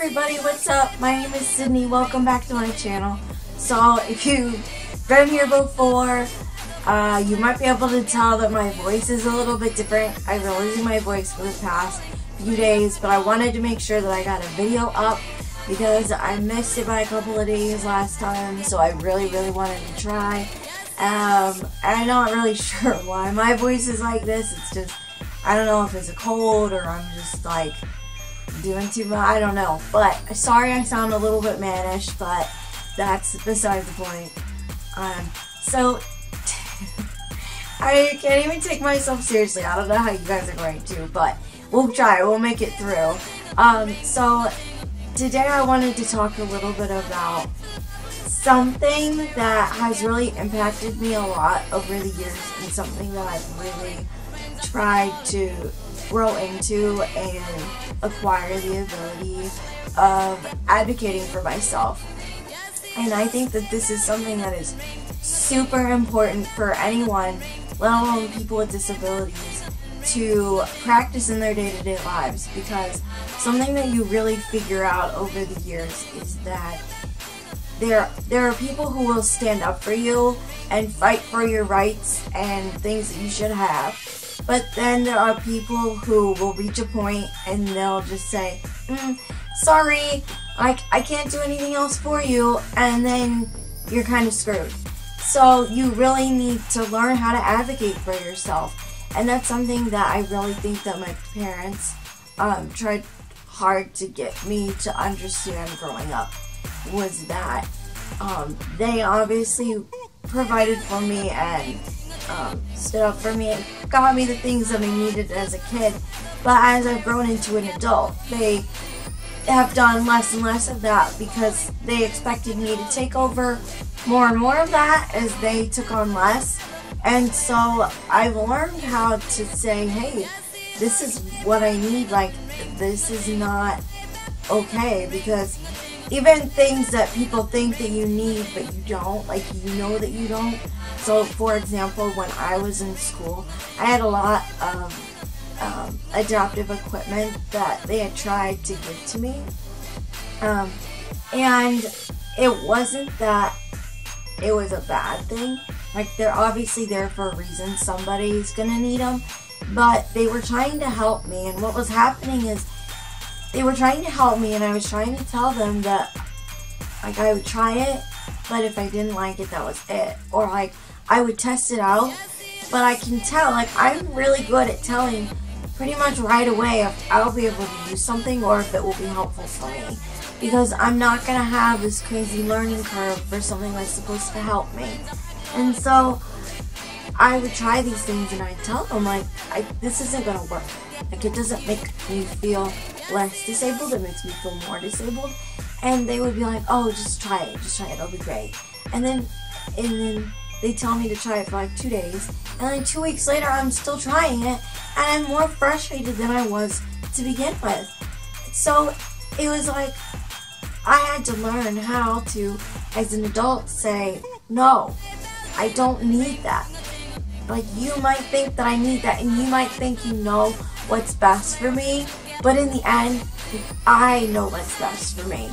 everybody, what's up? My name is Sydney. Welcome back to my channel. So if you've been here before, you might be able to tell that my voice is a little bit different. I've been losing my voice for the past few days, but I wanted to make sure that I got a video up because I missed it by a couple of days last time, so I really wanted to try. I'm not really sure why my voice is like this. It's just, I don't know if it's a cold or I'm just like doing too much, I don't know. But sorry I sound a little bit mannish, but that's beside the point. So I can't even take myself seriously. I don't know how you guys are going to, but we'll try. We'll make it through. So today I wanted to talk a little bit about something that has really impacted me a lot over the years and something that I've really tried to grow into and acquire the ability of advocating for myself. And I think that this is something that is super important for anyone, let alone people with disabilities, to practice in their day-to-day lives, because something that you really figure out over the years is that there are people who will stand up for you and fight for your rights and things that you should have. But then there are people who will reach a point and they'll just say, sorry, I can't do anything else for you, and then you're kind of screwed. So you really need to learn how to advocate for yourself. And that's something that I really think that my parents tried hard to get me to understand growing up, was that they obviously provided for me and stood up for me and got me the things that I needed as a kid. But as I've grown into an adult, they have done less and less of that because they expected me to take over more and more of that as they took on less. And so I've learned how to say, hey, this is what I need, like, this is not okay, because even things that people think that you need but you don't, like, you know that you don't. So for example, when I was in school, I had a lot of adaptive equipment that they had tried to give to me, and it wasn't that it was a bad thing. Like, they're obviously there for a reason. Somebody's gonna need them, but they were trying to help me. And what was happening is they were trying to help me, and I was trying to tell them that, like, I would try it, but if I didn't like it, that was it. Or, like, I would test it out, but I can tell, like, I'm really good at telling pretty much right away if I'll be able to use something or if it will be helpful for me, because I'm not going to have this crazy learning curve for something that's supposed to help me. And so I would try these things and I'd tell them, like, this isn't going to work. Like, it doesn't make me feel less disabled, it makes me feel more disabled. And they would be like, oh, just try it, it'll be great. And then they tell me to try it for like 2 days, and then 2 weeks later I'm still trying it, and I'm more frustrated than I was to begin with. So it was like I had to learn how to, as an adult, say, no, I don't need that. Like, you might think that I need that, and you might think you know what's best for me, but in the end, I know what's best for me.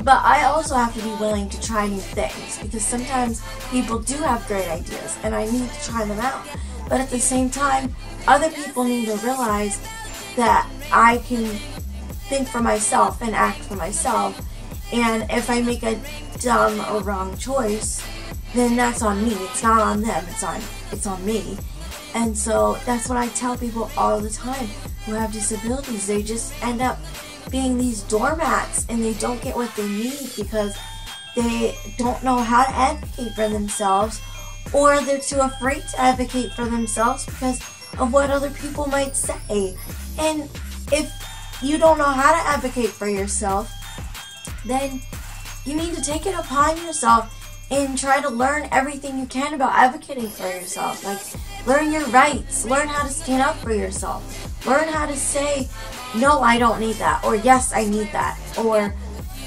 But I also have to be willing to try new things, because sometimes people do have great ideas and I need to try them out. But at the same time, other people need to realize that I can think for myself and act for myself, and if I make a dumb or wrong choice, then that's on me. It's not on them, it's on me. And so that's what I tell people all the time who have disabilities. They just end up being these doormats and they don't get what they need because they don't know how to advocate for themselves, or they're too afraid to advocate for themselves because of what other people might say. And if you don't know how to advocate for yourself, then you need to take it upon yourself and try to learn everything you can about advocating for yourself. Like, learn your rights, learn how to stand up for yourself, learn how to say, no, I don't need that, or yes, I need that, or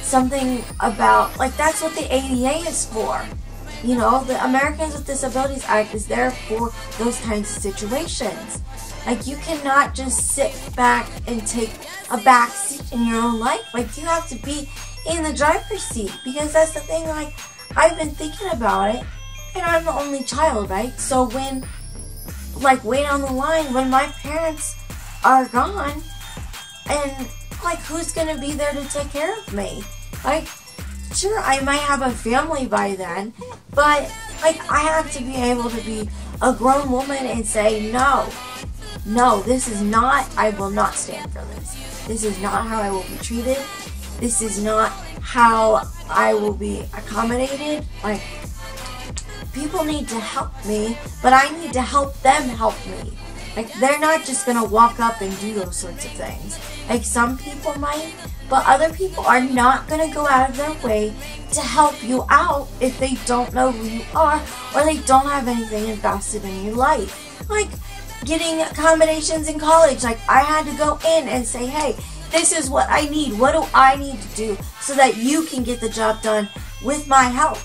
something about, like, that's what the ADA is for. You know, the Americans with Disabilities Act is there for those kinds of situations. Like, you cannot just sit back and take a back seat in your own life. Like, you have to be in the driver's seat, because that's the thing. Like, I've been thinking about it, and I'm the only child, right? So when, like, way down the line, when my parents are gone, and, like, who's gonna be there to take care of me? Like, sure, I might have a family by then, but, like, I have to be able to be a grown woman and say, no, this is not, I will not stand for this. This is not how I will be treated. This is not how I will be accommodated. Like, people need to help me, but I need to help them help me. Like, they're not just gonna walk up and do those sorts of things. Like, some people might, but other people are not gonna go out of their way to help you out if they don't know who you are, or they don't have anything invested in your life. Like, getting accommodations in college. Like, I had to go in and say, hey, this is what I need. What do I need to do so that you can get the job done with my help?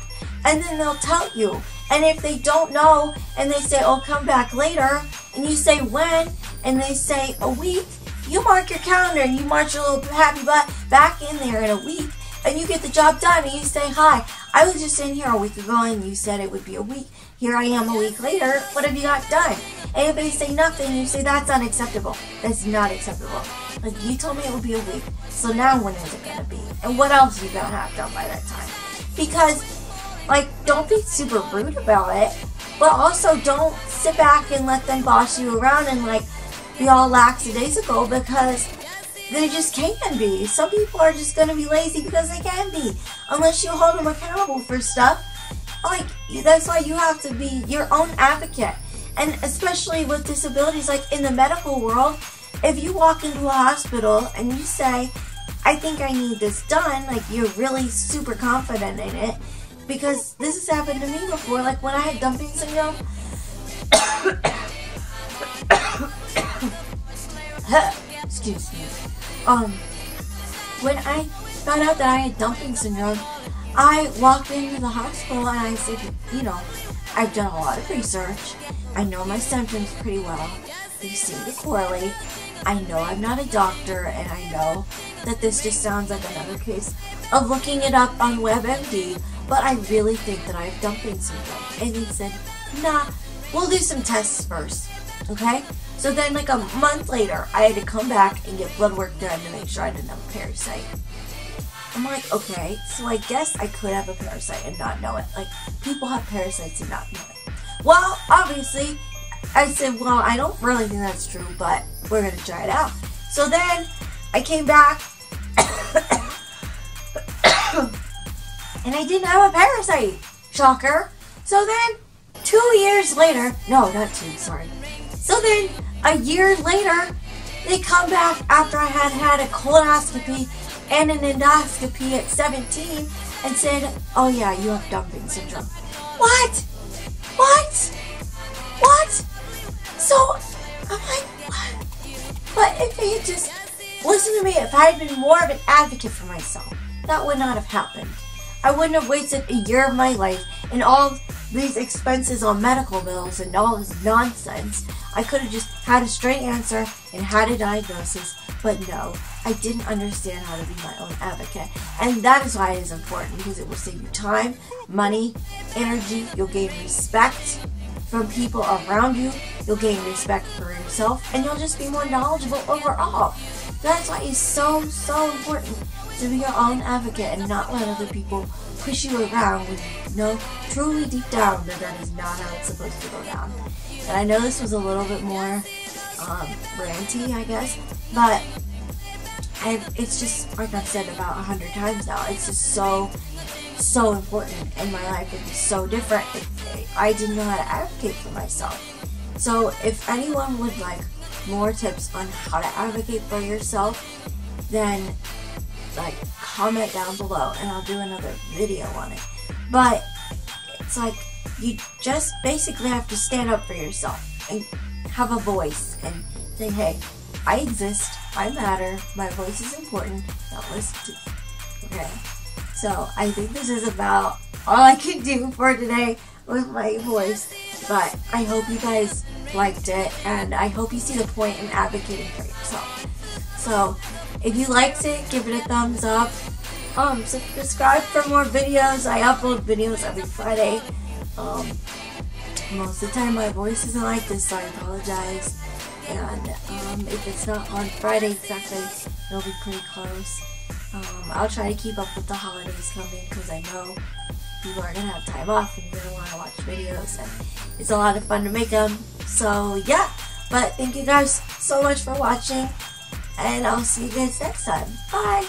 And then they'll tell you. And if they don't know, and they say, oh, come back later, and you say when, and they say a week, you mark your calendar and you march your little happy butt back in there in a week, and you get the job done, and you say, hi, I was just in here a week ago, and you said it would be a week. Here I am a week later. What have you got done? And if they say nothing, you say, that's unacceptable. That's not acceptable. Like, you told me it would be a week, so now when is it going to be? And what else are you going to have done by that time? Because, like, don't be super rude about it, but also don't sit back and let them boss you around and, like, be all lackadaisical, because they just can be. Some people are just going to be lazy because they can be, unless you hold them accountable for stuff. Like, that's why you have to be your own advocate. And especially with disabilities, like in the medical world, if you walk into a hospital and you say, I think I need this done, like, you're really super confident in it, because this has happened to me before. Like, when I had dumping syndrome, excuse me, when I found out that I had dumping syndrome, I walked into the hospital and I said, you know, I've done a lot of research. I know my symptoms pretty well. They seem to correlate. I know I'm not a doctor, and I know that this just sounds like another case of looking it up on WebMD, but I really think that I have dumping syndrome. And he said, nah, we'll do some tests first, okay? So then, like, a month later, I had to come back and get blood work done to make sure I didn't have a parasite. I'm like, okay, so I guess I could have a parasite and not know it. Like, people have parasites and not know it. Well, obviously, I said, well, I don't really think that's true, but we're going to try it out. So then, I came back, and I didn't have a parasite. Shocker. So then, 2 years later, no, not 2, sorry. So then, a year later, they come back after I had had a colonoscopy and an endoscopy at 17 and said, oh yeah, you have dumping syndrome. What? What? What? So, I'm like, what? But if they had just listened to me, if I had been more of an advocate for myself, that would not have happened. I wouldn't have wasted a year of my life and all these expenses on medical bills and all this nonsense. I could have just had a straight answer and had a diagnosis, but no, I didn't understand how to be my own advocate. And that is why it is important, because it will save you time, money, energy. You'll gain respect from people around you. You'll gain respect for yourself, and you'll just be more knowledgeable overall. That's why it's so, so important to be your own advocate and not let other people push you around when you know truly deep down that that is not how it's supposed to go down. And I know this was a little bit more ranty, I guess, but it's just, like I've said about 100 times now, it's just so, so important, and my life would be so different if I didn't know how to advocate for myself. So if anyone would like more tips on how to advocate for yourself, then like comment down below and I'll do another video on it. But it's like, you just basically have to stand up for yourself and have a voice and say, hey, I exist, I matter, my voice is important, now listen to me. Okay, so I think this is about all I can do for today with my voice, but I hope you guys liked it, and I hope you see the point in advocating for yourself. So if you liked it, give it a thumbs up. Subscribe for more videos. I upload videos every Friday. Most of the time my voice isn't like this, so I apologize. And if it's not on Friday exactly, it'll be pretty close. I'll try to keep up with the holidays coming, because I know people are going to have time off and you're going to want to watch videos, and it's a lot of fun to make them. So yeah, but thank you guys so much for watching, and I'll see you guys next time. Bye!